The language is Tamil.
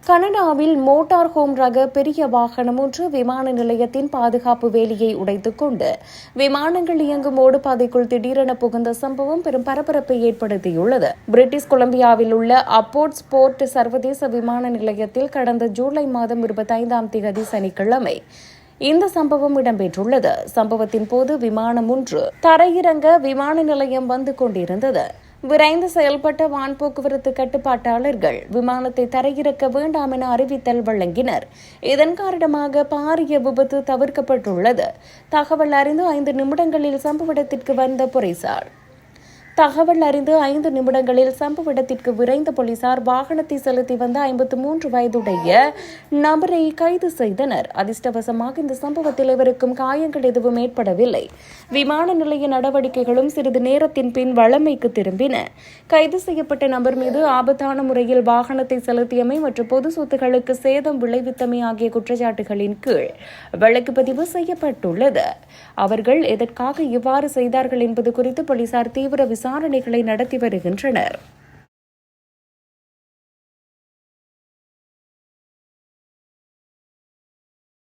கனடாவில் மோட்டார் ஹோம் ரக பெரிய வாகனம் ஒன்று விமான நிலையத்தின் பாதுகாப்பு வேலியை உடைத்துக் கொண்டு விமானங்கள் இயங்கும் ஓடுபாதைக்குள் திடீரென புகுந்த சம்பவம் பெரும் பரபரப்பை ஏற்படுத்தியுள்ளது. பிரிட்டிஷ் கொலம்பியாவில் உள்ள அப்போர்ட் போர்ட் சர்வதேச விமான நிலையத்தில் கடந்த ஜூலை மாதம் 25ஆம் தேதி சனிக்கிழமை இந்த சம்பவம் இடம்பெற்றுள்ளது. சம்பவத்தின் போது விமானம் ஒன்று தரையிறங்க விமான நிலையம் வந்து கொண்டிருந்தது. விரைந்து செயல்பட்ட வான் போக்குவரத்து கட்டுப்பாட்டாளர்கள் விமானத்தை தரையிறக்க வேண்டாம் என அறிவித்தல் வழங்கினர். இதன் காரணமாக பாரிய விபத்து தவிர்க்கப்பட்டுள்ளது. தகவல் அறிந்து 5 நிமிடங்களில் சம்பவ இடத்திற்கு வந்த போலீசார் சம்பவ இடத்திற்கு விரைந்த போலீசார் வாகனத்தை செலுத்தி வந்த 53 வயதுடைய நபரை கைது செய்தனர். அதிர்ஷ்டவசமாக இந்த சம்பவத்தில் எவருக்கும் காயங்கள் எதுவும் ஏற்படவில்லை. விமான நிலைய நடவடிக்கைகளும் சிறிது நேரத்தின் பின் வழமைக்கு திரும்பின. கைது செய்யப்பட்ட நபர் மீது ஆபத்தான முறையில் வாகனத்தை செலுத்தியமை மற்றும் பொது சொத்துக்களுக்கு சேதம் விளைவித்தமை ஆகிய குற்றச்சாட்டுகளின் கீழ் வழக்கு பதிவு செய்யப்பட்டுள்ளது. அவர்கள் எதற்காக இவ்வாறு செய்தார்கள் என்பது குறித்து போலீசார் தீவிர விசாரணைகளை நடத்தி வருகின்றனர்.